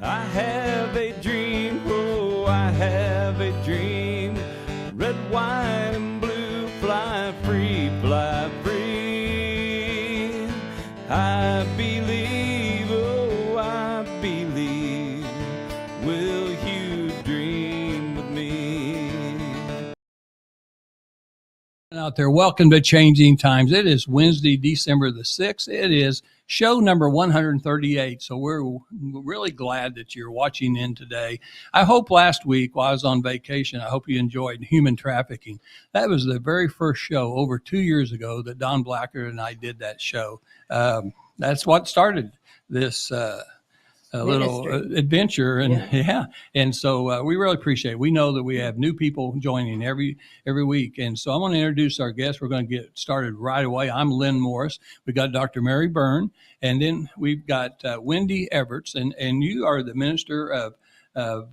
I have a dream, oh, I have a dream. Red, white, and blue, fly free, fly free. I believe, oh, I believe. Will you dream with me? Out there, welcome to Changing Times. It is Wednesday, December the 6th. It is show number 138. So we're really glad that you're watching in today. I hope last week while I was on vacation, I hope you enjoyed human trafficking. That was the very first show over 2 years ago that Don Blacker and I did that show. That's what started this a little adventure, and and so we really appreciate it. We know that we have new people joining every week, and so I want to introduce our guests. We're going to get started right away. I'm Lynn Morris. We got Dr. Mary Byrne, and then we've got Wendy Everts, and you are the minister of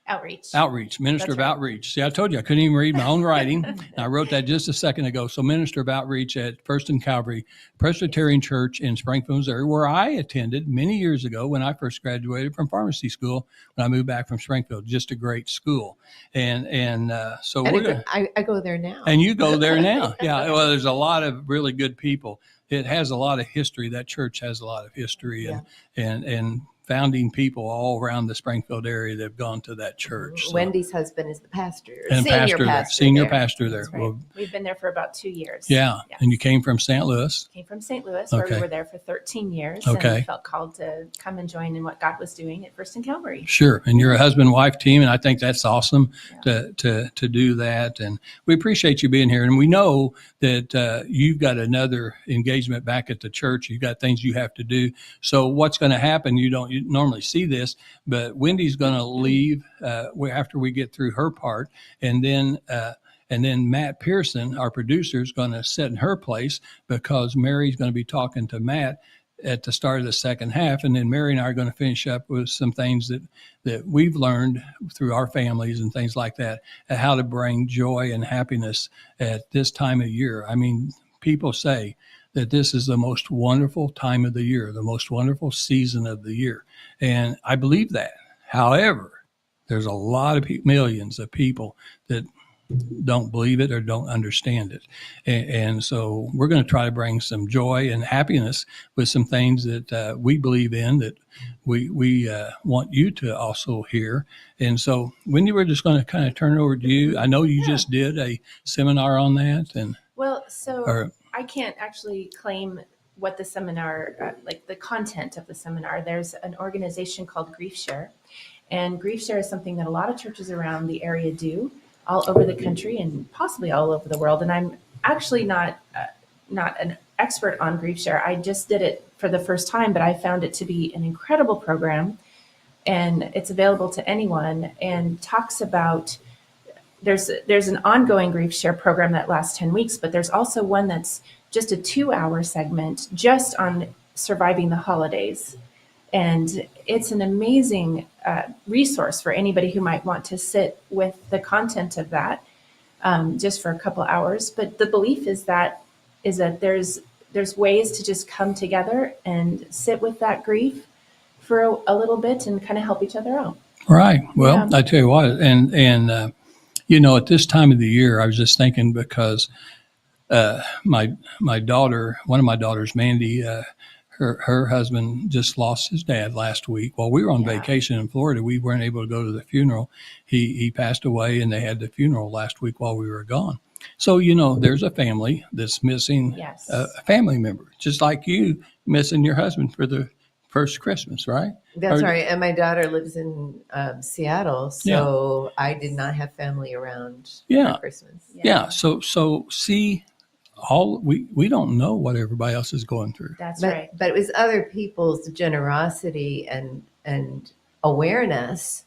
Outreach, Minister of Outreach. See, I told you I couldn't even read my own writing. I wrote that just a second ago. So Minister of Outreach at First and Calvary Presbyterian Church in Springfield, Missouri, where I attended many years ago when I first graduated from pharmacy school when I moved back from Springfield. Just a great school. So we're going to... I go there now. And you go there now. Yeah, well, there's a lot of really good people. It has a lot of history. That church has a lot of history and founding people all around the Springfield area that have gone to that church. So. Wendy's husband is the pastor. Senior pastor there. Right. Well, we've been there for about 2 years. Yeah. Yes. And you came from St. Louis? Came from St. Louis, where we were there for 13 years. Okay. And felt called to come and join in what God was doing at First and Calvary. Sure. And you're a husband-wife team, and I think that's awesome to do that. And we appreciate you being here. And we know that you've got another engagement back at the church. You've got things you have to do. So what's going to happen, you normally see this, but Wendy's going to leave after we get through her part, and then Matt Pearson, our producer, is going to sit in her place because Mary's going to be talking to Matt at the start of the second half, and then Mary and I are going to finish up with some things that we've learned through our families and things like that, how to bring joy and happiness at this time of year. I mean, people say that this is the most wonderful time of the year, the most wonderful season of the year. And I believe that. However, there's a lot of millions of people that don't believe it or don't understand it. And so we're going to try to bring some joy and happiness with some things that we believe in, that we want you to also hear. And so, Wendy, we're just going to kind of turn it over to you. I know you just did a seminar on that. I can't actually claim what the seminar, like the content of the seminar. There's an organization called Grief Share, and Grief Share is something that a lot of churches around the area do all over the country and possibly all over the world. And I'm actually not an expert on Grief Share. I just did it for the first time, but I found it to be an incredible program, and it's available to anyone, and talks about there's an ongoing Grief Share program that lasts 10 weeks, but there's also one that's just a 2-hour segment just on surviving the holidays. And it's an amazing resource for anybody who might want to sit with the content of that just for a couple hours. But the belief is that there's ways to just come together and sit with that grief for a little bit and kind of help each other out. Right. Well, I tell you what, and at this time of the year, I was just thinking because my daughter, one of my daughters, Mandy, her husband just lost his dad last week. While we were on vacation in Florida, we weren't able to go to the funeral. He passed away, and they had the funeral last week while we were gone. So, there's a family that's missing a family member, just like you missing your husband for the first Christmas, right? That's right. And my daughter lives in Seattle, so I did not have family around for Christmas. Yeah. So see, we don't know what everybody else is going through. That's right. But it was other people's generosity and awareness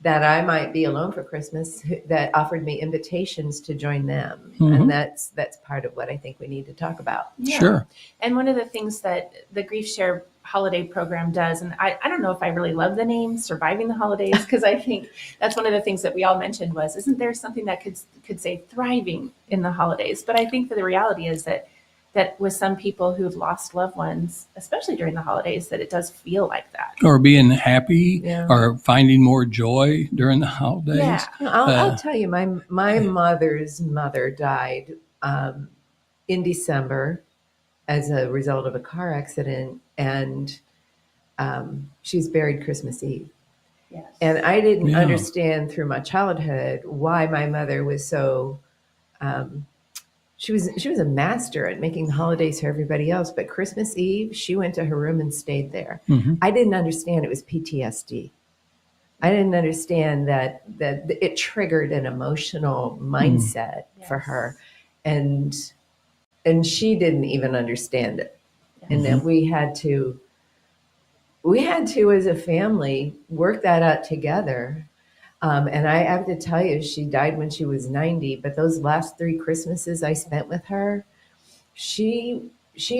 that I might be alone for Christmas that offered me invitations to join them. Mm-hmm. And that's part of what I think we need to talk about. Yeah. Sure. And one of the things that the Grief Share holiday program does, and I don't know if I really love the name Surviving the Holidays, because I think that's one of the things that we all mentioned isn't there something that could say thriving in the holidays? But I think that the reality is that that with some people who've lost loved ones, especially during the holidays, that it does feel like that. Or being happy Yeah. or finding more joy during the holidays. Yeah. I'll tell you, my mother's mother died in December as a result of a car accident, and she was buried Christmas Eve. Yes. And I didn't Yeah. understand through my childhood why my mother was so. She was a master at making the holidays for everybody else, but Christmas Eve she went to her room and stayed there. Mm-hmm. I didn't understand it was PTSD. I didn't understand that it triggered an emotional mindset for Yes. her, and she didn't even understand it, and Mm-hmm. that we had to as a family work that out together. And I have to tell you, she died when she was 90, but those last 3 Christmases I spent with her, she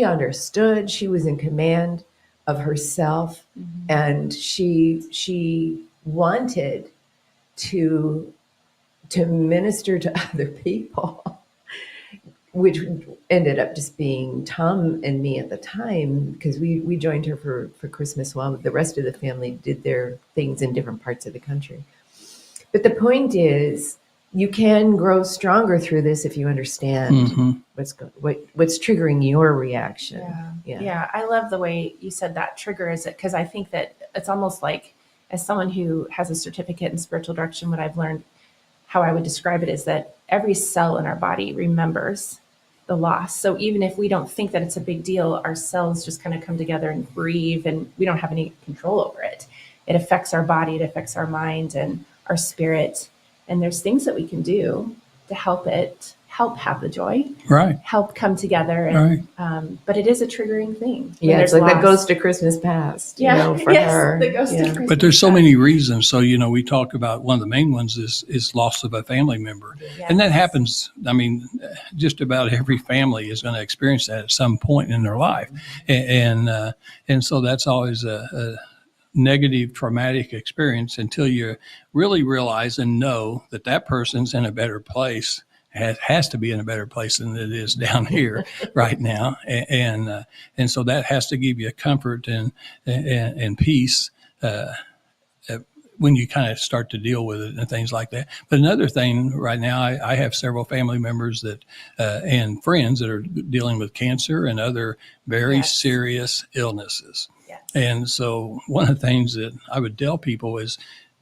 understood. She was in command of herself, and she wanted to minister to other people, which ended up just being Tom and me at the time, because we joined her for Christmas while the rest of the family did their things in different parts of the country. But the point is, you can grow stronger through this if you understand Mm-hmm. what's triggering your reaction. Yeah. I love the way you said that trigger is it, because I think that it's almost like, as someone who has a certificate in spiritual direction, what I've learned, how I would describe it is that every cell in our body remembers the loss. So even if we don't think that it's a big deal, our cells just kind of come together and grieve, and we don't have any control over it. It affects our body, it affects our mind and our spirit. And there's things that we can do to help have the joy, Right. help come together. And, but it is a triggering thing. Yeah, it's like loss. the ghost of Christmas past, for yes, her. The ghost of Christmas But there's so past. many reasons. So, we talk about one of the main ones is loss of a family member. Yes. And that happens. I mean, just about every family is going to experience that at some point in their life. And so that's always a negative traumatic experience until you really realize and know that person's in a better place, has to be in a better place than it is down here right now. And so that has to give you comfort and peace when you kind of start to deal with it and things like that. But another thing right now, I have several family members that and friends that are dealing with cancer and other very Yes. serious illnesses. Yes. And so one of the things that I would tell people is,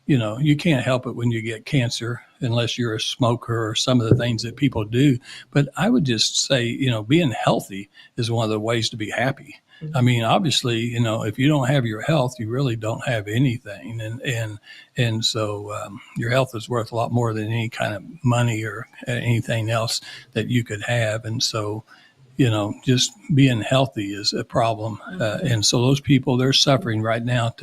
you can't help it when you get cancer unless you're a smoker or some of the things that people do. But I would just say, being healthy is one of the ways to be happy. Mm-hmm. I mean, obviously, if you don't have your health, you really don't have anything. And so your health is worth a lot more than any kind of money or anything else that you could have. And so, just being healthy is a problem. And so those people, they're suffering right now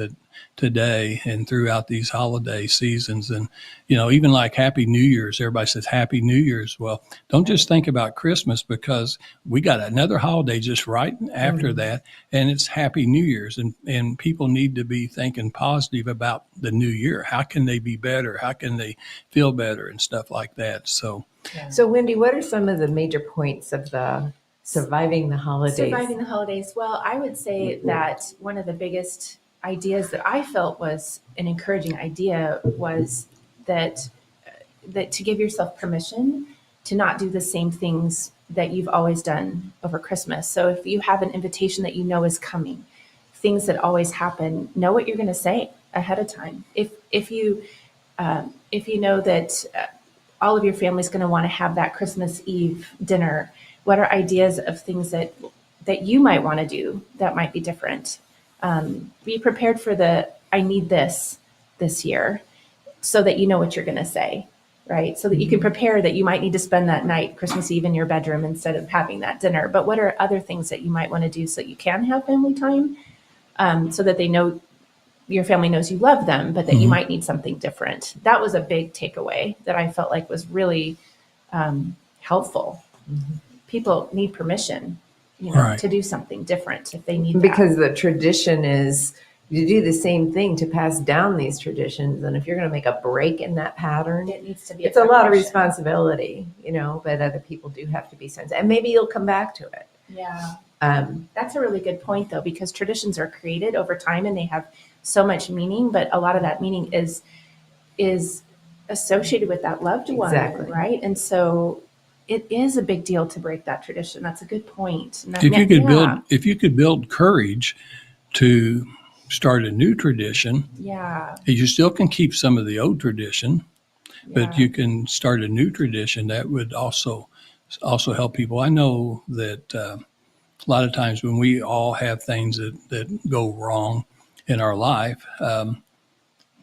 today and throughout these holiday seasons. And, even like Happy New Year's, everybody says Happy New Year's. Well, don't just think about Christmas, because we got another holiday just right after that, and it's Happy New Year's. And people need to be thinking positive about the new year. How can they be better? How can they feel better and stuff like that? So Wendy, what are some of the major points of the surviving the holidays? Surviving the holidays. Well, I would say that one of the biggest ideas that I felt was an encouraging idea was that to give yourself permission to not do the same things that you've always done over Christmas. So if you have an invitation that is coming, things that always happen, know what you're going to say ahead of time. If you know that all of your family's going to want to have that Christmas Eve dinner, what are ideas of things that you might want to do that might be different? Be prepared for I need this year, so that you know what you're going to say, right? So that you can prepare that you might need to spend that night, Christmas Eve, in your bedroom instead of having that dinner. But what are other things that you might want to do so that you can have family time, so that they know, your family knows you love them, but that you might need something different. That was a big takeaway that I felt like was really helpful. Mm-hmm. People need permission, right, to do something different if they need because the tradition is you do the same thing to pass down these traditions. And if you're going to make a break in that pattern, it needs to be it's a lot of responsibility, but other people do have to be sensitive, and maybe you'll come back to it. Yeah. Um, That's a really good point, though, because traditions are created over time and they have so much meaning, but a lot of that meaning is associated with that loved one, Exactly. right? And so it is a big deal to break that tradition. That's a good point. And that- If if you could build courage to start a new tradition, yeah, you still can keep some of the old tradition, but yeah, you can start a new tradition that would also help people. I know that a lot of times when we all have things that go wrong in our life,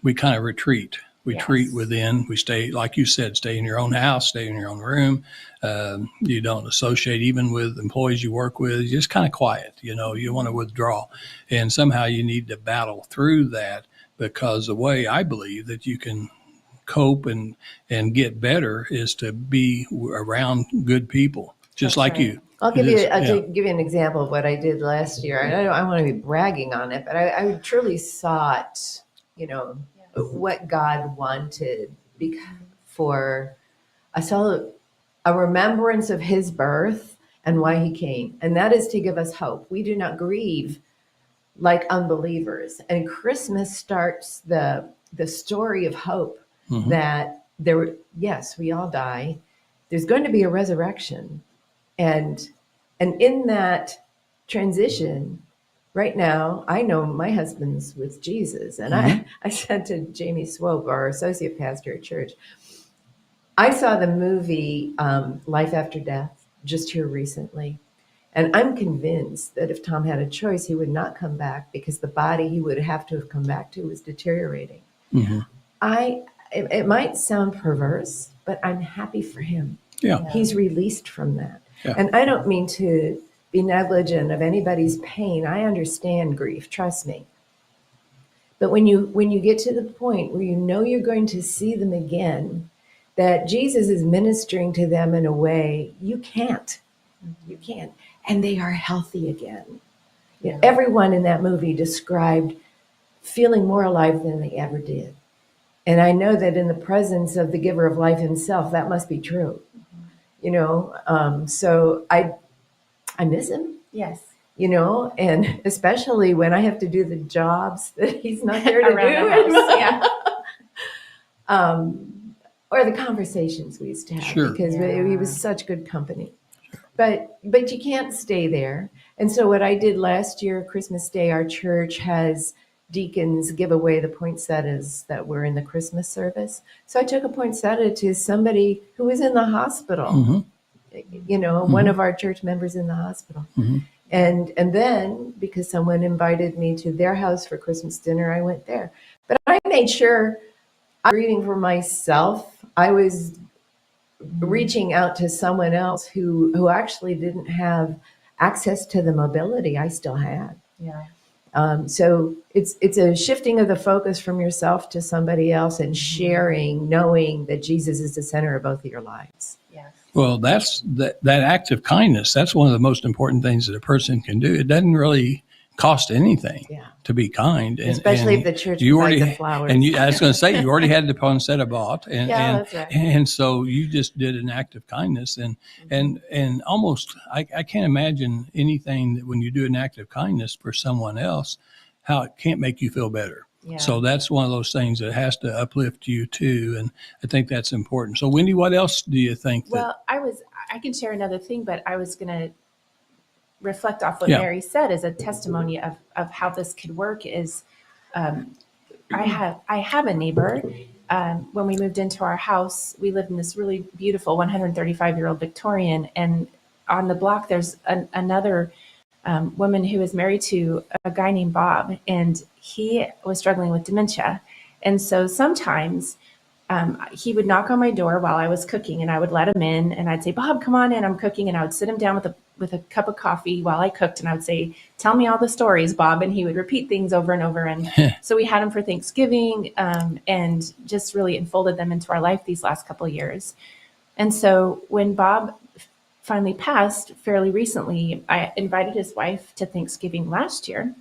we kind of retreat. We treat Yes. within. We stay, like you said, stay in your own house, stay in your own room. You don't associate even with employees you work with. You're just kind of quiet. You want to withdraw, and somehow you need to battle through that, because the way I believe that you can cope and get better is to be around good people, just That's like right. you. I'll It give you is, I'll yeah. give you an example of what I did last year. I want to be bragging on it, but I truly sought, what God wanted for. I saw a remembrance of His birth and why He came, and that is to give us hope. We do not grieve like unbelievers, and Christmas starts the story of hope Mhm. that yes, we all die. There's going to be a resurrection, and in that transition, right now, I know my husband's with Jesus. And I said to Jamie Swope, our associate pastor at church, I saw the movie Life After Death just here recently. And I'm convinced that if Tom had a choice, he would not come back, because the body he would have to have come back to was deteriorating. Mhm. It might sound perverse, but I'm happy for him. Yeah. He's released from that. Yeah. And I don't mean to be negligent of anybody's pain. I understand grief, trust me. But when you get to the point where you know you're going to see them again, that Jesus is ministering to them in a way you can't. You can't. And they are healthy again. Yeah. Everyone in that movie described feeling more alive than they ever did. And I know that in the presence of the giver of life himself, that must be true. So I miss him, yes. and especially when I have to do the jobs that he's not there to Around do. the house. Yeah. Or the conversations we used to have, Sure. because Yeah. he was such good company. But you can't stay there. And so what I did last year, Christmas Day, our church has deacons give away the poinsettias that were in the Christmas service. So I took a poinsettia to somebody who was in the hospital. Mhm. One of our church members in the hospital. Mhm. And then, because someone invited me to their house for Christmas dinner, I went there. But I made sure I was grieving for myself. I was reaching out to someone else who actually didn't have access to the mobility I still had. Yeah. So it's a shifting of the focus from yourself to somebody else, and sharing, knowing that Jesus is the center of both of your lives. Yes. Well, that's that act of kindness. That's one of the most important things that a person can do. It doesn't really cost anything Yeah. to be kind, Especially if the church you provides already the flowers. I was going to say, you already had the poinsettia bought, Yeah, that's right. and so you just did an act of kindness, and almost I can't imagine anything that when you do an act of kindness for someone else, how it can't make you feel better. Yeah. So that's one of those things that has to uplift you too, and I think that's important. So Wendy, what else do you think that? Well, I can share another thing, but I was going to reflect off what Yeah. Mary said as a testimony of how this could work is, I have a neighbor. When we moved into our house, we lived in this really beautiful 135-year-old Victorian, and on the block there's another woman who is married to a guy named Bob, and he was struggling with dementia. And so sometimes he would knock on my door while I was cooking, and I would let him in, and I'd say, "Bob, come on in, I'm cooking." And I would sit him down with a cup of coffee while I cooked, and I would say, "Tell me all the stories, Bob." And he would repeat things over and over. And so we had him for Thanksgiving, and just really enfolded them into our life these last couple of years. And so when Bob finally passed fairly recently, I invited his wife to Thanksgiving last year.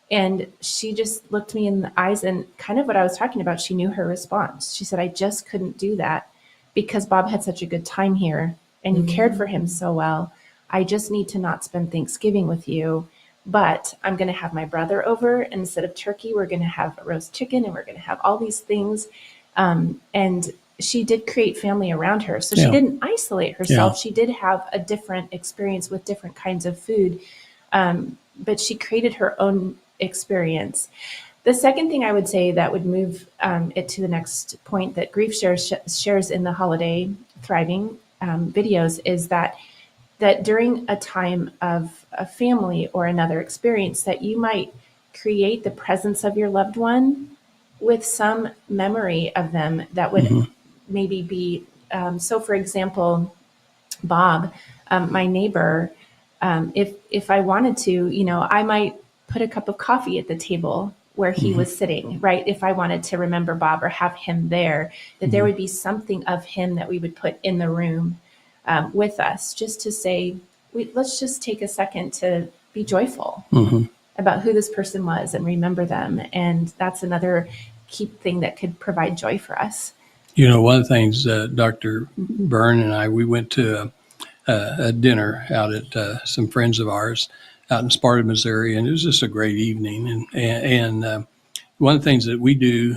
And she just looked me in the eyes, and kind of what I was talking about, she knew her response. She said, "I just couldn't do that because Bob had such a good time here and you cared for him so well. I just need to not spend Thanksgiving with you, but I'm going to have my brother over. And instead of turkey, we're going to have roast chicken, and we're going to have all these things. And she did create family around her. So she didn't isolate herself. Yeah. She did have a different experience with different kinds of food. But she created her own experience. The second thing I would say that would move it to the next point that Grief shares in the Holiday Thriving videos is that during a time of a family or another experience, that you might create the presence of your loved one with some memory of them that would maybe be, so for example, Bob, my neighbor, if I wanted to, I might put a cup of coffee at the table where he was sitting, right? If I wanted to remember Bob or have him there, that there would be something of him that we would put in the room with us, just to say, let's just take a second to be joyful about who this person was and remember them. And that's another key thing that could provide joy for us. One of the things, Dr. Byrne and I, we went to a dinner out at some friends of ours out in Sparta, Missouri, and it was just a great evening. And one of the things that we do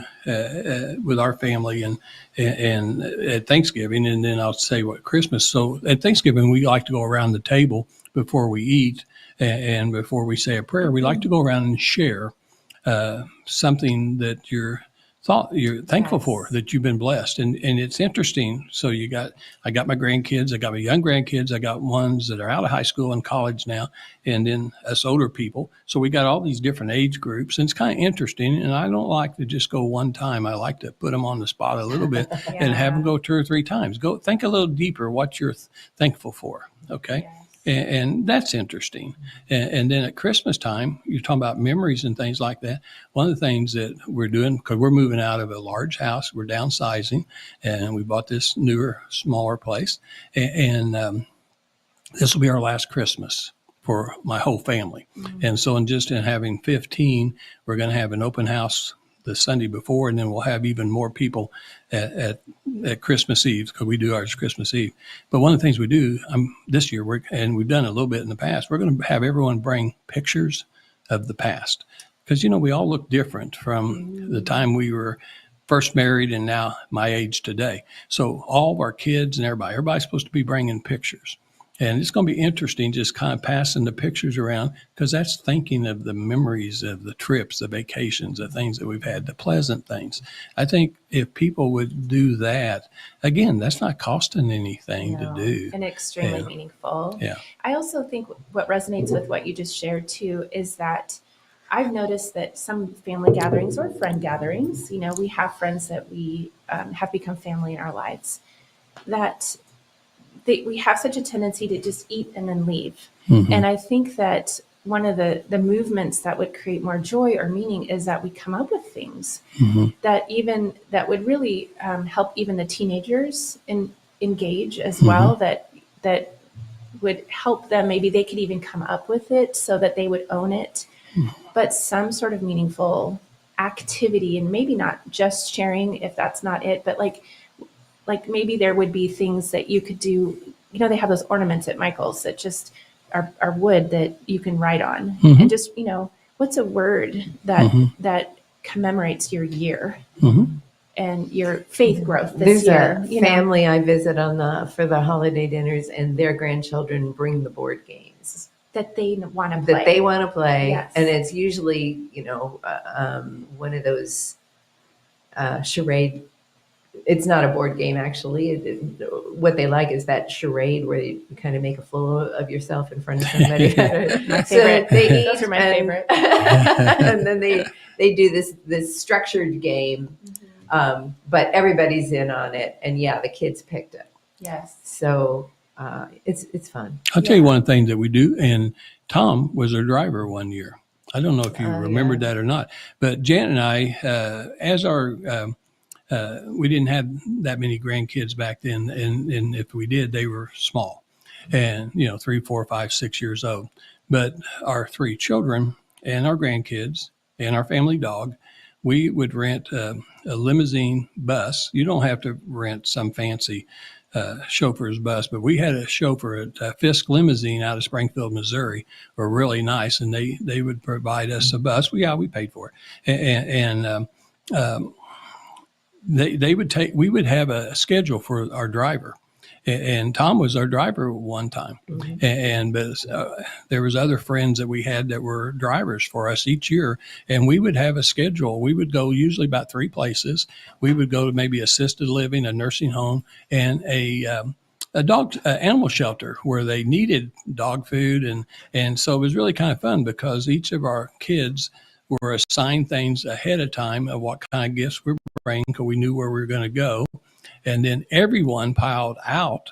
with our family and at Thanksgiving, and then I'll say what Christmas. So at Thanksgiving, we like to go around the table before we eat and before we say a prayer. We like to go around and share something that you're thankful for, that you've been blessed. And it's interesting. So I got my grandkids, I got my young grandkids, I got ones that are out of high school and college now, and then us older people. So we got all these different age groups, and it's kind of interesting. And I don't like to just go one time. I like to put them on the spot a little bit and have them go 2 or 3 times. Go think a little deeper what you're thankful for. Okay. Yes. And that's interesting. And then at Christmas time, you're talking about memories and things like that. One of the things that we're doing, because we're moving out of a large house, we're downsizing, and we bought this newer, smaller place. And this will be our last Christmas for my whole family. And so in having 15, we're going to have an open house the Sunday before, and then we'll have even more people at Christmas Eve, because we do ours Christmas Eve. But one of the things we do this year, and we've done it a little bit in the past, we're going to have everyone bring pictures of the past, because we all look different from the time we were first married and now my age today. So all of our kids and everybody's supposed to be bringing pictures. And it's going to be interesting just kind of passing the pictures around, because that's thinking of the memories of the trips, the vacations, the things that we've had, the pleasant things. I think if people would do that, again, that's not costing anything to do. And extremely meaningful. Yeah. I also think what resonates with what you just shared too is that I've noticed that some family gatherings or friend gatherings, we have friends that we have become family in our lives, that we have such a tendency to just eat and then leave. And I think that one of the movements that would create more joy or meaning is that we come up with things that would really help even the teenagers engage as well, that would help them. Maybe they could even come up with it so that they would own it, but some sort of meaningful activity, and maybe not just sharing if that's not it, but like maybe there would be things that you could do. They have those ornaments at Michael's that just are wood that you can write on, and just, what's a word that commemorates your year and your faith growth this year. There's a family I visit for the holiday dinners, and their grandchildren bring the board games that they want to play. Yes. And it's usually, one of those charade. It's not a board game, actually. What they like is that charade where you kind of make a fool of yourself in front of somebody. My favorite. Those are my favorite. And then they do this structured game, but everybody's in on it. And the kids picked it. Yes. So it's fun. I'll tell you one thing that we do, and Tom was our driver one year. I don't know if you remembered that or not, but Jan and I, as our we didn't have that many grandkids back then, and if we did, they were small, and 3, 4, 5, 6 years old. But our 3 children and our grandkids and our family dog, we would rent a limousine bus. You don't have to rent some fancy chauffeur's bus, but we had a chauffeur at Fisk Limousine out of Springfield, Missouri, were really nice, and they would provide us a bus. We paid for it, and we would have a schedule for our driver. And Tom was our driver one time, but there was other friends that we had that were drivers for us each year, and we would have a schedule. We would go usually about 3 places. We would go to maybe assisted living, a nursing home, and a animal shelter where they needed dog food, and so it was really kind of fun because each of our kids were assigned things ahead of time of what kind of gifts we were bringing because we knew where we were going to go. And then everyone piled out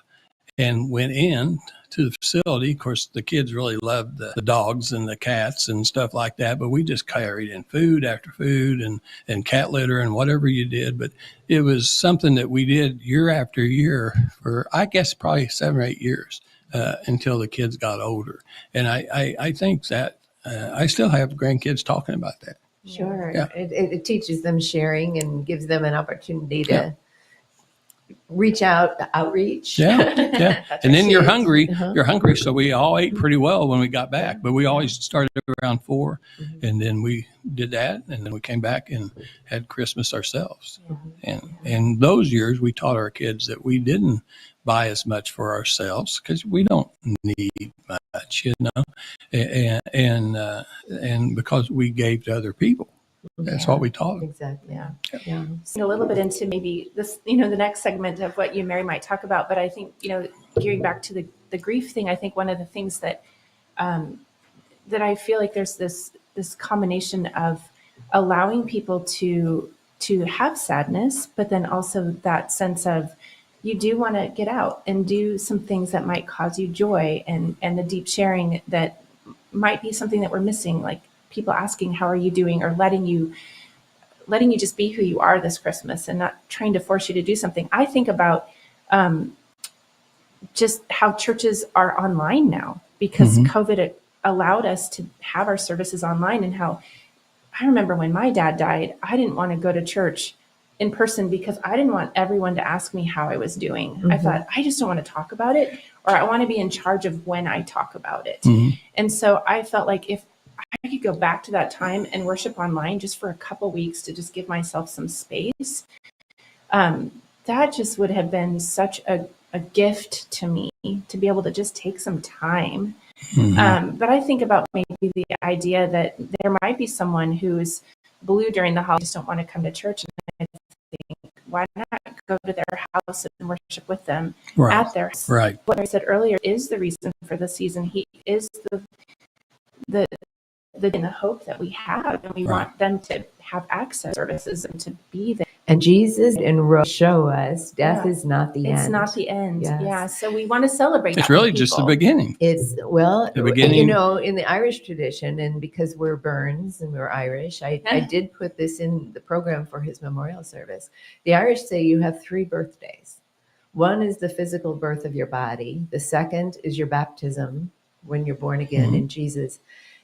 and went in to the facility. Of course, the kids really loved the dogs and the cats and stuff like that, but we just carried in food after food and cat litter and whatever you did. But it was something that we did year after year for, I guess, probably 7 or 8 years until the kids got older. And I think that I still have grandkids talking about that. Sure. Yeah. It teaches them sharing and gives them an opportunity to outreach. Yeah. And then you're hungry. You're hungry. So we all ate pretty well when we got back, but we always started around 4, and then we did that, and then we came back and had Christmas ourselves. And those years we taught our kids that we didn't buy as much for ourselves because we don't need much, and because we gave to other people. That's what we taught them. Exactly. Yeah. A little bit into maybe this, the next segment of what you and Mary might talk about. But I think, gearing back to the grief thing, I think one of the things that that I feel like there's this combination of allowing people to have sadness, but then also that sense of you do want to get out and do some things that might cause you joy, and the deep sharing that might be something that we're missing, like people asking, how are you doing? Or letting you just be who you are this Christmas and not trying to force you to do something. I think about just how churches are online now because COVID allowed us to have our services online, and how I remember when my dad died, I didn't want to go to church in person because I didn't want everyone to ask me how I was doing. I thought, I just don't want to talk about it, or I want to be in charge of when I talk about it. And so I felt like if I could go back to that time and worship online just for a couple weeks to just give myself some space, that just would have been such a gift to me to be able to just take some time. But I think about maybe the idea that there might be someone who's blue during the holidays, just don't want to come to church. And I think, why not go to their house and worship with them at their house? Right. What I said earlier is the reason for the season. He is the hope that we have, and we want them to have access to services and to be there. And Jesus and show us death is not the end. It's not the end. Yes. Yeah. So we want to celebrate. It's really just the beginning. It's the beginning. In the Irish tradition, and because we're Burns and we're Irish, I did put this in the program for his memorial service. The Irish say you have 3 birthdays. One is the physical birth of your body. The second is your baptism when you're born again in Jesus.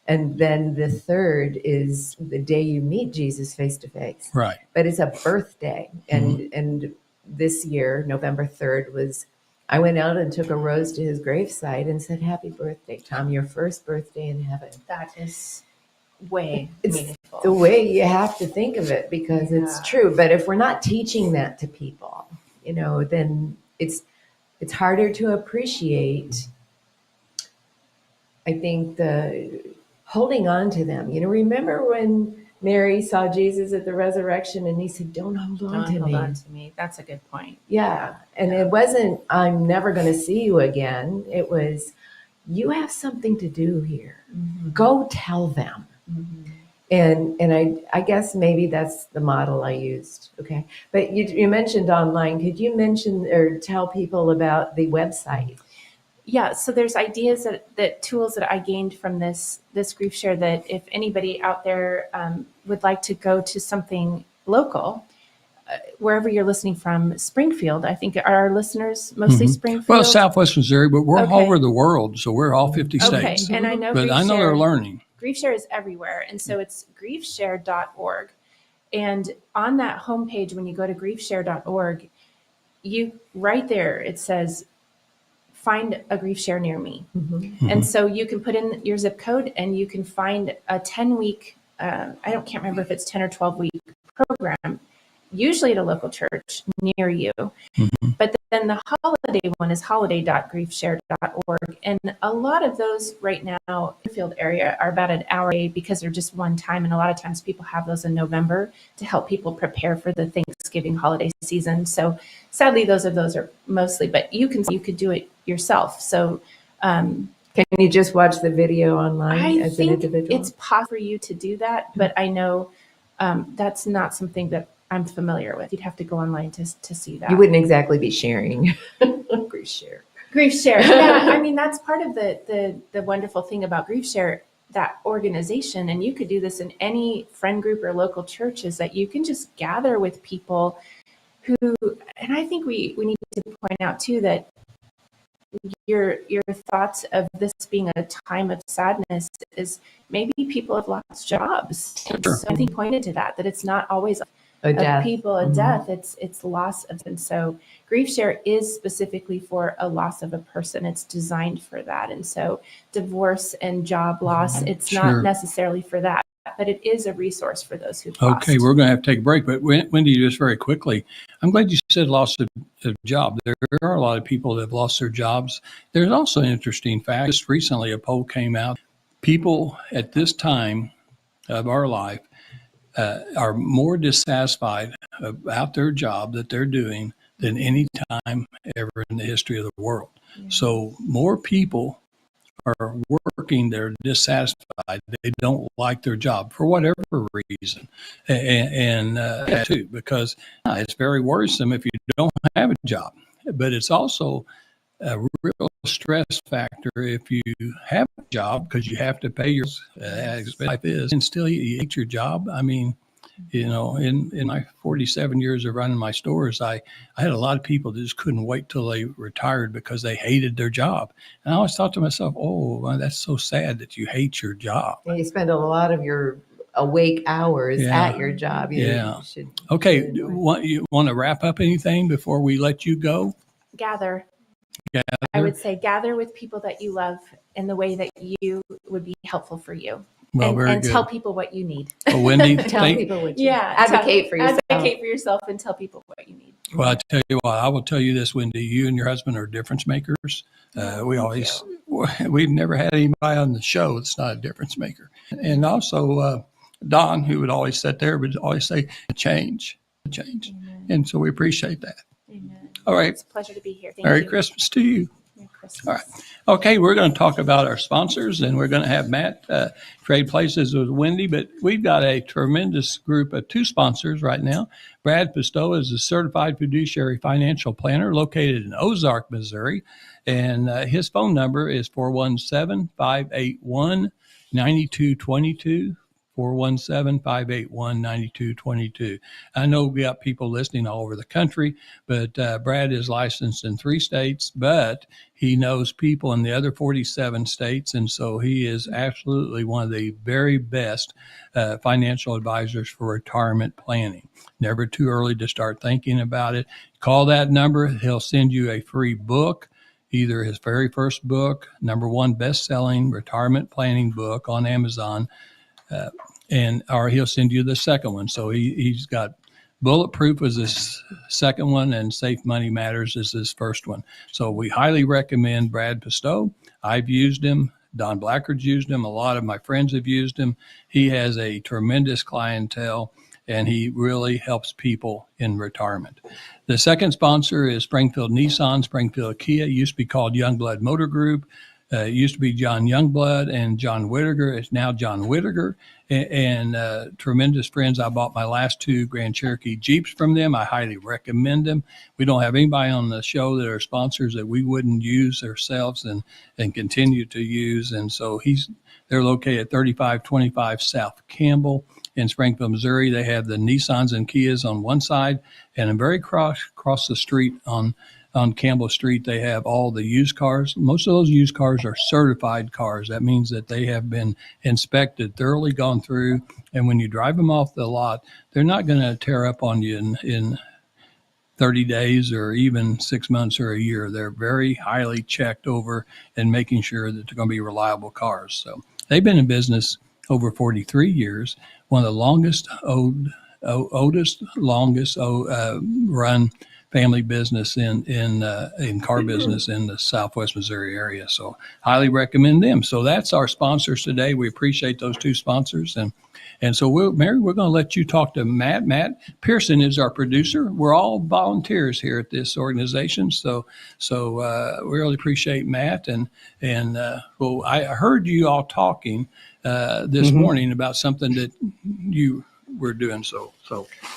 And then the third is the day you meet Jesus face to face. Right. But it's a birthday. And this year, November 3rd, I went out and took a rose to his gravesite and said, "Happy birthday, Tom, your first birthday in heaven." That is way It's meaningful. the way you have to think of it, because it's true. But if we're not teaching that to people, then it's harder to appreciate, I think, the holding on to them. Remember when Mary saw Jesus at the resurrection and he said, "Don't hold on to me." That's a good point. Yeah. And it wasn't, "I'm never going to see you again." It was, "You have something to do here. Go tell them." And I guess maybe that's the model I used. Okay. But you mentioned online. Could you mention or tell people about the website? Yeah, so there's ideas that tools that I gained from this grief share, that if anybody out there would like to go to something local, wherever you're listening from, Springfield, I think, are our listeners mostly Springfield? Well, Southwest Missouri, but we're all over the world, so we're all 50 states. And I know, but I know they're learning. Grief share is everywhere, and so it's griefshare.org. And on that homepage, when you go to griefshare.org, you right there, it says, find a grief share near me. Mm-hmm. And so you can put in your zip code and you can find a 10-week, can't remember if it's 10 or 12-week program, usually at a local church near you. Mm-hmm. But then the holiday one is holiday.griefshare.org. And a lot of those right now in the field area are about an hour away because they're just one time. And a lot of times people have those in November to help people prepare for the Thanksgiving holiday season. So sadly, those are mostly, but you could do it yourself. So can you just watch the video online as an individual? It's possible for you to do that, but I know that's not something that I'm familiar with. You'd have to go online to see that. You wouldn't exactly be sharing. Grief share. Grief share. Yeah, I mean, that's part of the wonderful thing about Grief Share, that organization, and you could do this in any friend group or local church, is that you can just gather with people who, and I think we need to point out too that your thoughts of this being a time of sadness is maybe people have lost jobs. Sure. So I think pointed to that it's not always A death. death, it's loss of. And so Grief Share is specifically for a loss of a person. It's designed for that. And so divorce and job loss, it's Sure. not necessarily for that, but it is a resource for those who've lost. Okay, we're going to have to take a break, but Wendy, just very quickly, I'm glad you said loss of job. There are a lot of people that have lost their jobs. There's also an interesting fact. Just recently, a poll came out. People at this time of our life are more dissatisfied about their job that they're doing than any time ever in the history of the world. Yeah. So more people are working, they're dissatisfied. They don't like their job for whatever reason. And too, because it's very worrisome if you don't have a job. But it's also a real stress factor if you have a job because you have to pay your life is, and still you hate your job. I mean, you know, in my 47 years of running my stores, I had a lot of people that just couldn't wait till they retired because they hated their job. And I always thought to myself, oh, well, that's so sad that you hate your job. And you spend a lot of your awake hours Yeah. at your job. Yeah. You should Okay, enjoy it. you want to wrap up anything before we let you go? Gather. Gather. I would say gather with people that you love in the way that you would be helpful for you. Well, very and good. tell people what you need. Well, Wendy, Tell people what you advocate for yourself. Advocate for yourself and tell people what you need. well, I tell you what, I will tell you this, Wendy, you and your husband are difference makers. We've never had anybody on the show that's not a difference maker. And also Don, who would always sit there, would always say, change. Amen. And so we appreciate that. Amen. All right. It's a pleasure to be here. Thank Merry you. Christmas to you. Merry Christmas. All right. Okay, we're going to talk about our sponsors, and we're going to have Matt trade places with Wendy, but we've got a tremendous group of two sponsors right now. Brad Pistow is a certified fiduciary financial planner located in Ozark, Missouri, and his phone number is 417-581-9222. 417-581-9222. I know we got people listening all over the country, but Brad is licensed in 3 states, but he knows people in the other 47 states. And so he is absolutely one of the very best financial advisors for retirement planning. Never too early to start thinking about it. Call that number. He'll send you a free book, either his very first book, #1 best-selling retirement planning book on Amazon, or he'll send you the second one. So he's got Bulletproof as his second one, and Safe Money Matters is his first one. So we highly recommend Brad Pistow. I've used him. Don Blackard's used him. A lot of my friends have used him. He has a tremendous clientele, and he really helps people in retirement. The second sponsor is Springfield Nissan, Springfield Kia. It used to be called Youngblood Motor Group. It used to be John Youngblood and John Whittaker. It's now John Whittaker, and tremendous friends. I bought my last 2 Grand Cherokee Jeeps from them. I highly recommend them. We don't have anybody on the show that are sponsors that we wouldn't use ourselves and continue to use. And so they're located at 3525 South Campbell in Springfield, Missouri. They have the Nissans and Kias on one side, and very across the street on Campbell Street, they have all the used cars. Most of those used cars are certified cars. That means that they have been inspected, thoroughly gone through. And when you drive them off the lot, they're not going to tear up on you in 30 days or even 6 months or a year. They're very highly checked over and making sure that they're going to be reliable cars. So they've been in business over 43 years, one of the longest run family business in car business in the Southwest Missouri area. So highly recommend them. So that's our sponsors today. We appreciate those two sponsors. And so, Mary, we're going to let you talk to Matt. Matt Pearson is our producer. We're all volunteers here at this organization, so we really appreciate Matt. Well, I heard you all talking this morning about something that you were doing. So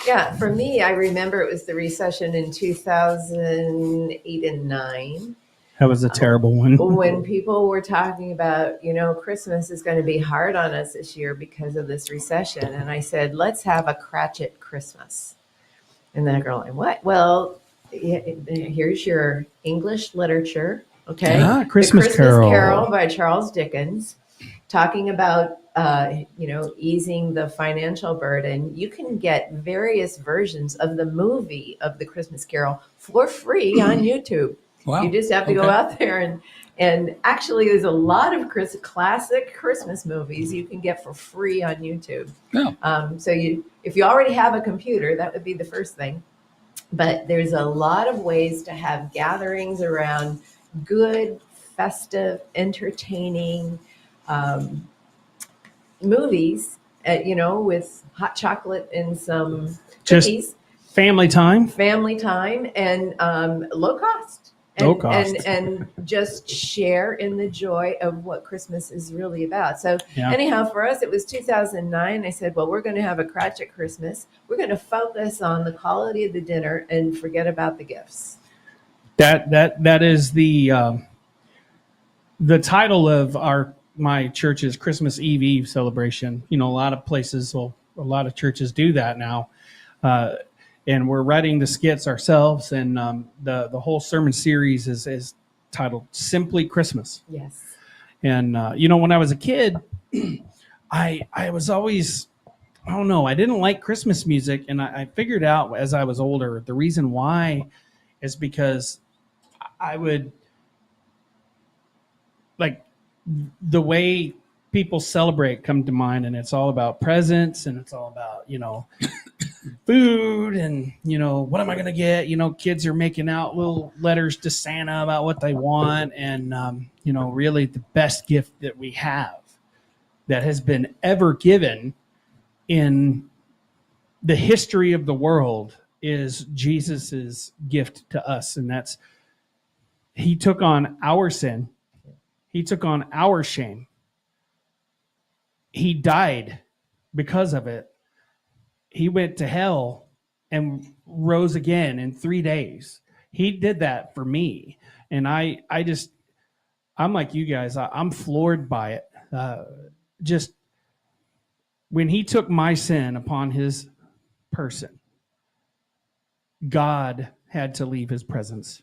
Yeah, for me, I remember it was the recession in 2008 and 9. That was a terrible one. When people were talking about, Christmas is going to be hard on us this year because of this recession. And I said, let's have a Cratchit Christmas. And they're going, what? Well, here's your English literature. Okay. Christmas The Carol. Carol by Charles Dickens, talking about, easing the financial burden. You can get various versions of the movie of the Christmas Carol for free on YouTube. wow. You just have to go out there and actually there's a lot of classic Christmas movies you can get for free on YouTube. Yeah. So if you already have a computer, that would be the first thing. But there's a lot of ways to have gatherings around good, festive, entertaining movies, with hot chocolate and some Just cookies. Family time. And low cost. Low cost. And just share in the joy of what Christmas is really about. So Yeah. anyhow, for us, it was 2009. I said, well, we're going to have a Cratchit Christmas. We're going to focus on the quality of the dinner and forget about the gifts. That is the title of my church's Christmas Eve celebration. A lot of places a lot of churches do that now. And we're writing the skits ourselves, and the whole sermon series is titled Simply Christmas. Yes. And when I was a kid, I was always, I don't know, I didn't like Christmas music, and I figured out as I was older the reason why is because I would like the way people celebrate come to mind, and it's all about presents, and it's all about food, and what am I gonna get? Kids are making out little letters to Santa about what they want, and really the best gift that we have that has been ever given in the history of the world is Jesus's gift to us, and that's he took on our sin, he took on our shame, he died because of it. He went to hell and rose again in 3 days. He did that for me. And I'm like you guys, I'm floored by it. Just when he took my sin upon his person, God had to leave his presence.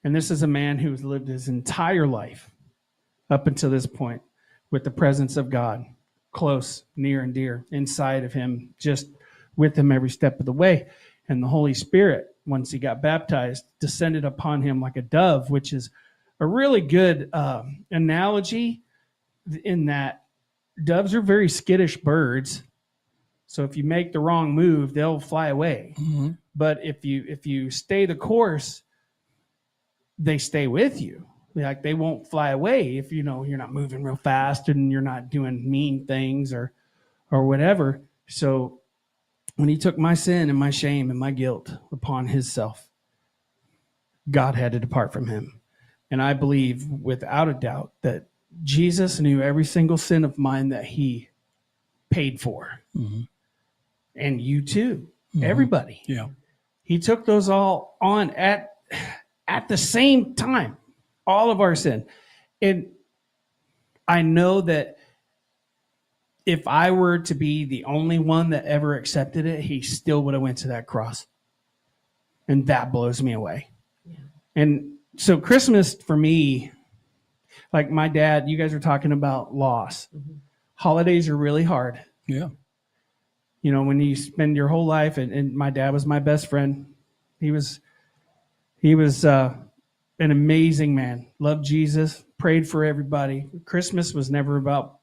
And this is a man who's lived his entire life up until this point with the presence of God close, near, and dear inside of him, just with him every step of the way. And the Holy Spirit, once he got baptized, descended upon him like a dove, which is a really good analogy in that doves are very skittish birds. So if you make the wrong move, they'll fly away. Mm-hmm. But if you stay the course, they stay with you. Like they won't fly away if you're not moving real fast and you're not doing mean things or whatever. So when he took my sin and my shame and my guilt upon himself, God had to depart from him. And I believe without a doubt that Jesus knew every single sin of mine that he paid for. Mm-hmm. And you too, mm-hmm. Everybody. Yeah. He took those all on at the same time. All of our sin. And I know that if I were to be the only one that ever accepted it, he still would have went to that cross. And that blows me away. Yeah. And so Christmas for me, like my dad, you guys were talking about loss. Mm-hmm. Holidays are really hard. Yeah. when you spend your whole life, and my dad was my best friend. He was an amazing man. Loved Jesus, prayed for everybody. Christmas was never about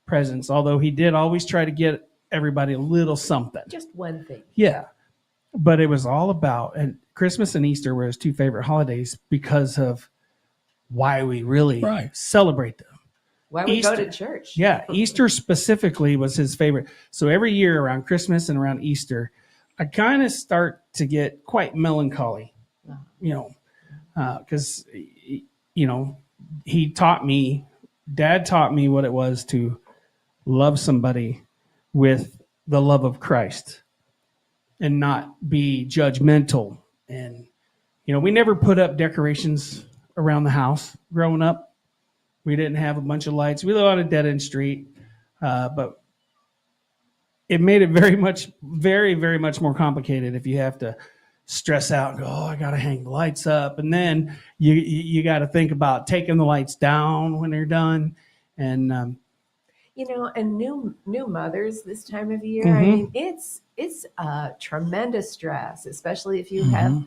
presents, although he did always try to get everybody a little something. Just one thing. Yeah. But it was all about, and Christmas and Easter were his two favorite holidays because of why we really celebrate them. Why we go to church. Yeah, Easter specifically was his favorite. So every year around Christmas and around Easter, I kind of start to get quite melancholy, because, Dad taught me what it was to love somebody with the love of Christ and not be judgmental. And, we never put up decorations around the house growing up. We didn't have a bunch of lights. We live on a dead-end street, but it made it very, very much more complicated if you have to stress out and go, I got to hang the lights up. And then you got to think about taking the lights down when they're done. And, and new mothers this time of year, I mean, it's a tremendous stress, especially if you have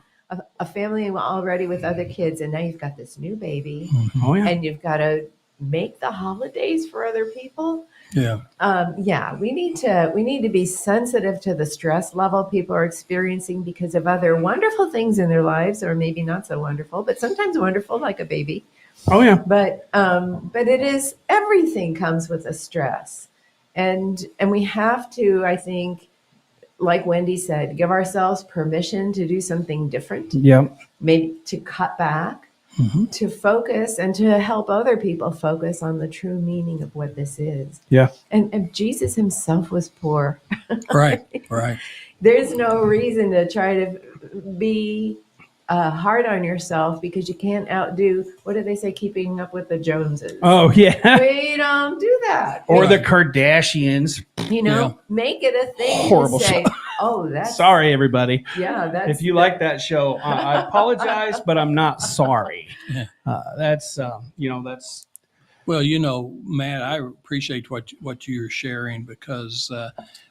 a family already with other kids, and now you've got this new baby, and you've got to make the holidays for other people. We need to be sensitive to the stress level people are experiencing because of other wonderful things in their lives, or maybe not so wonderful, but sometimes wonderful, like a baby. But it is, everything comes with a stress, and we have to, I think, like Wendy said, give ourselves permission to do something different. Maybe to cut back, to focus, and to help other people focus on the true meaning of what this is. And Jesus himself was poor. Right. There's no reason to try to be hard on yourself because you can't outdo, what do they say, keeping up with the Joneses. We don't do that. Or the Kardashians. Make it a thing. Horrible to say, show. That's sorry, everybody. That's if you like that show, I apologize, but I'm not sorry. That's. Well, Matt, I appreciate what you're sharing because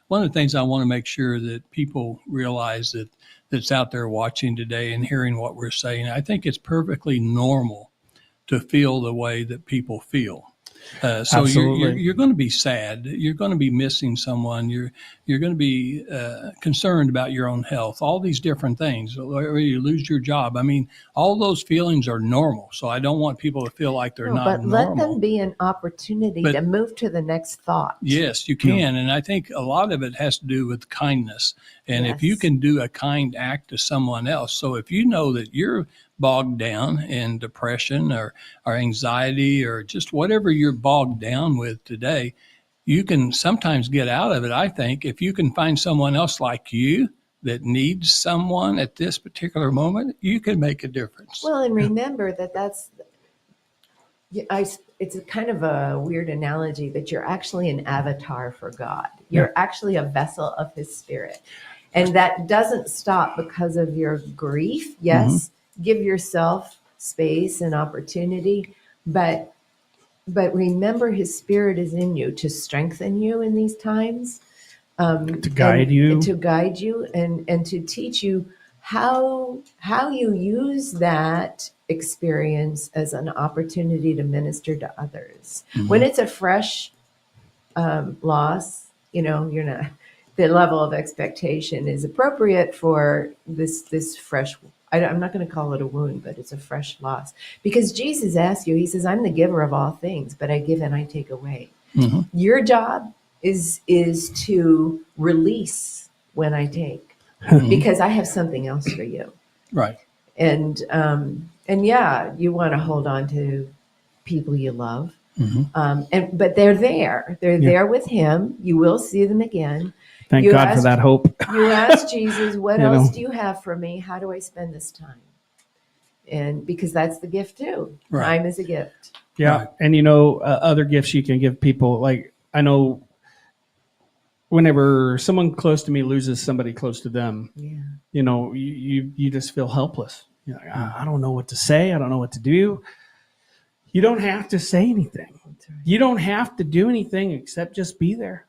one of the things I want to make sure that people realize that's out there watching today and hearing what we're saying, I think it's perfectly normal to feel the way that people feel. So you're going to be sad. You're going to be missing someone. You're going to be concerned about your own health. All these different things. Or you lose your job. I mean, all those feelings are normal. So I don't want people to feel like they're not but normal. Let them be an opportunity to move to the next thought. Yes, you can. And I think a lot of it has to do with kindness. And if you can do a kind act to someone else. So if you know that you're bogged down in depression or anxiety or just whatever you're bogged down with today, you can sometimes get out of it, I think, if you can find someone else like you that needs someone at this particular moment, you can make a difference. Well, and remember it's a kind of a weird analogy, but you're actually an avatar for God. You're actually a vessel of his spirit. And that doesn't stop because of your grief. Yes. Give yourself space and opportunity, but remember his spirit is in you to strengthen you in these times, to guide you and to teach you how you use that experience as an opportunity to minister to others. When it's a fresh loss, you're not, the level of expectation is appropriate for this fresh. I'm not going to call it a wound, but it's a fresh loss. Because Jesus asked you, he says, I'm the giver of all things, but I give and I take away. Your job is to release when I take, because I have something else for you. Right. And you want to hold on to people you love. But they're there. They're there with him. You will see them again. Thank God for that hope. You ask Jesus, what else do you have for me? How do I spend this time? And because that's the gift too. Right. Time is a gift. Yeah. Right. And other gifts you can give people, like I know whenever someone close to me loses somebody close to them, you just feel helpless. You're like, I don't know what to say. I don't know what to do. You don't have to say anything. Right. You don't have to do anything except just be there.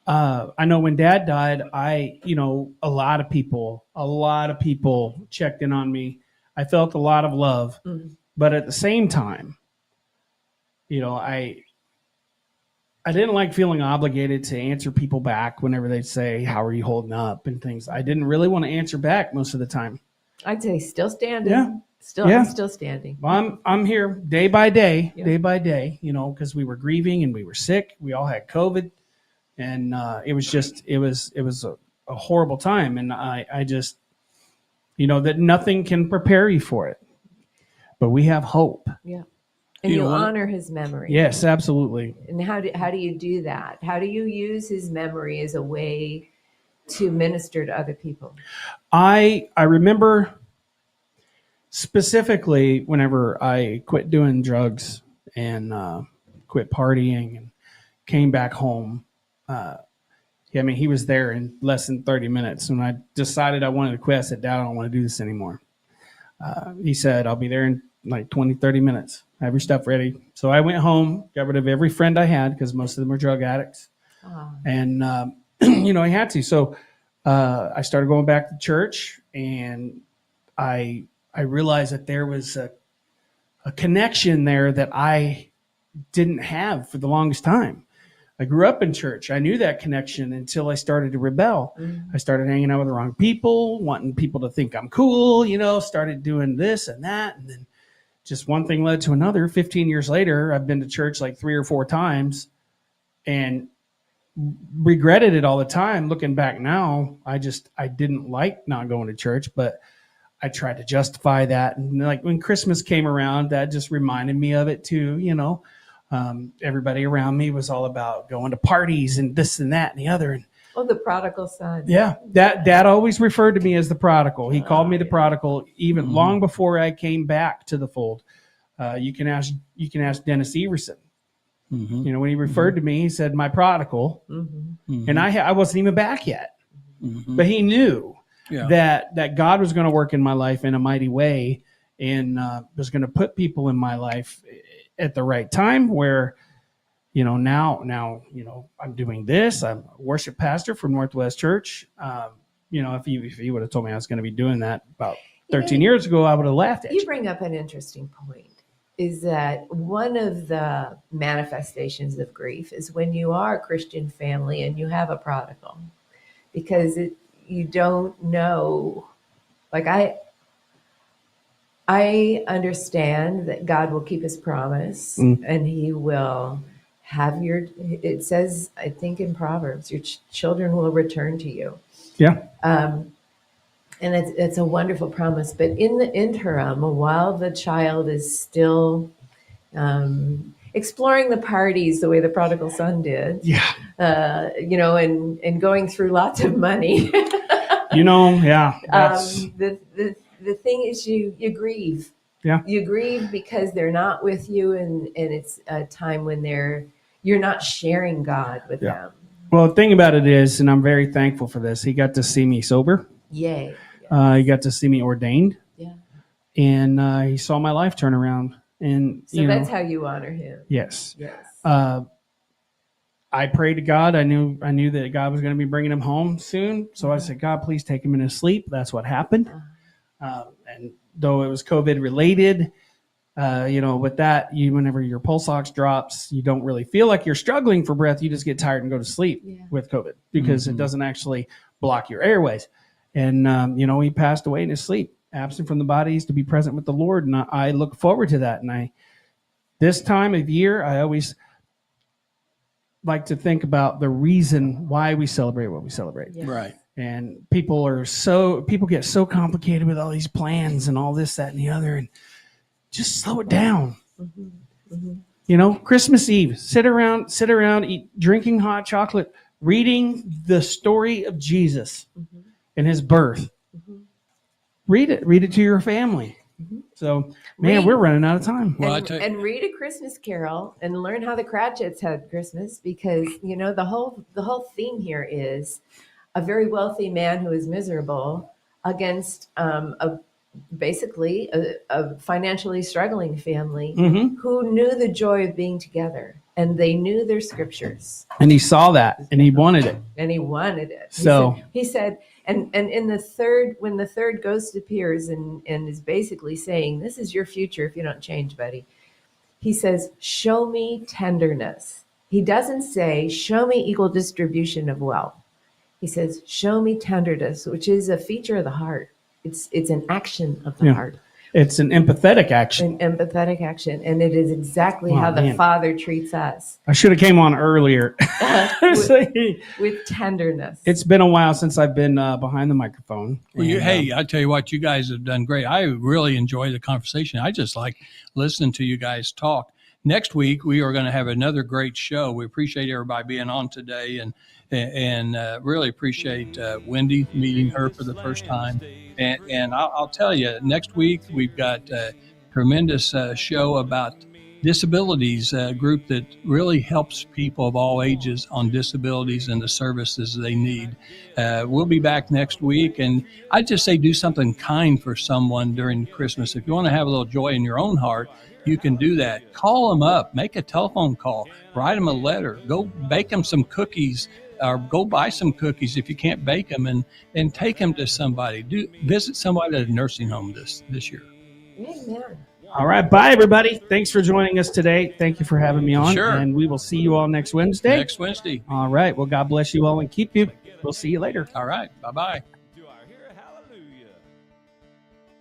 I know when Dad died, a lot of people checked in on me. I felt a lot of love, but at the same time, I didn't like feeling obligated to answer people back whenever they'd say, "How are you holding up?" and things. I didn't really want to answer back most of the time. I'd say still standing. Yeah. I'm still standing. Well, I'm here day by day, Yeah. because we were grieving and we were sick. We all had COVID, and it was a horrible time. And I just, that nothing can prepare you for it, but we have hope. Yeah. And you honor his memory. Yes, absolutely. And how do you do that? How do you use his memory as a way to minister to other people? I remember specifically whenever I quit doing drugs and quit partying and came back home. He was there in less than 30 minutes. When I decided I wanted to quit, I said, "Dad, I don't want to do this anymore." He said, "I'll be there in like 20, 30 minutes. Have your stuff ready." So I went home, got rid of every friend I had because most of them were drug addicts. And, I had to. So I started going back to church, and I realized that there was a connection there that I didn't have for the longest time. I grew up in church. I knew that connection until I started to rebel. I started hanging out with the wrong people, wanting people to think I'm cool, started doing this and that. And then just one thing led to another. 15 years later, I've been to church like 3 or 4 times and regretted it all the time. Looking back now, I didn't like not going to church, but I tried to justify that. And like when Christmas came around, that just reminded me of it too, everybody around me was all about going to parties and this and that and the other. And the prodigal son. Yeah, Dad always referred to me as the prodigal. He called me the prodigal even long before I came back to the fold. You can ask Dennis Everson. When he referred to me, he said, "My prodigal," and I wasn't even back yet. But he knew that God was going to work in my life in a mighty way, and was going to put people in my life at the right time where, now, I'm doing this. I'm a worship pastor for Northwest Church. If he would have told me I was going to be doing that about 13 years ago, I would have laughed at you. You bring up an interesting point, is that one of the manifestations of grief is when you are a Christian family and you have a prodigal, because you don't know, like I understand that God will keep his promise and he will have it says, I think in Proverbs, your children will return to you. Yeah. And it's a wonderful promise. But in the interim, while the child is still exploring the parties the way the prodigal son did, and going through lots of money, that's... the thing is you grieve. Yeah. You grieve because they're not with you, and it's a time when you're not sharing God with them. Well, the thing about it is, and I'm very thankful for this, he got to see me sober. Yay. He got to see me ordained. Yeah. And he saw my life turn around. And so that's how you honor him. Yes. Yes. I prayed to God. I knew that God was going to be bringing him home soon. So I said, "God, please take him in his sleep." That's what happened. And though it was COVID related, with that, whenever your pulse ox drops, you don't really feel like you're struggling for breath. You just get tired and go to sleep with COVID because it doesn't actually block your airways. And, he passed away in his sleep, absent from the bodies to be present with the Lord. And I look forward to that. And this time of year, I always like to think about the reason why we celebrate what we celebrate. Yes. Right. And people get so complicated with all these plans and all this, that, and the other, and just slow it down. Christmas Eve, sit around, drinking hot chocolate, reading the story of Jesus and his birth. Read it to your family. So, we're running out of time. And read a Christmas Carol and learn how the Cratchits had Christmas, because the whole theme here is a very wealthy man who is miserable against basically a financially struggling family who knew the joy of being together. and they knew their scriptures, And he saw that and he wanted it. and he wanted it. So he said, and in the third, when the third ghost appears and is basically saying, "This is your future if you don't change, buddy." He says, "Show me tenderness." He doesn't say, "Show me equal distribution of wealth." He says, "Show me tenderness," which is a feature of the heart. It's an action of the Yeah. heart, it's an empathetic action. an empathetic action, and it is exactly Oh, how the man. Father treats us, I should have came on earlier. with tenderness. It's been a while since I've been behind the microphone. Well, And, hey, I tell you what, you guys have done great. I really enjoy the conversation. I just like listening to you guys talk. Next week, we are going to have another great show. We appreciate everybody being on today, and really appreciate Wendy, meeting her for the first time. And I'll tell you, next week we've got a tremendous show about disabilities, a group that really helps people of all ages on disabilities and the services they need. We'll be back next week, and I just say do something kind for someone during Christmas. If you want to have a little joy in your own heart, you can do that. Call them up, make a telephone call, write them a letter, go bake them some cookies, or go buy some cookies if you can't bake them, and take them to somebody. Visit somebody at a nursing home this year. Amen. All right. Bye, everybody. Thanks for joining us today. Thank you for having me on. Sure. And we will see you all next Wednesday. Next Wednesday. All right. Well, God bless you all and keep you. We'll see you later. All right. Bye-bye.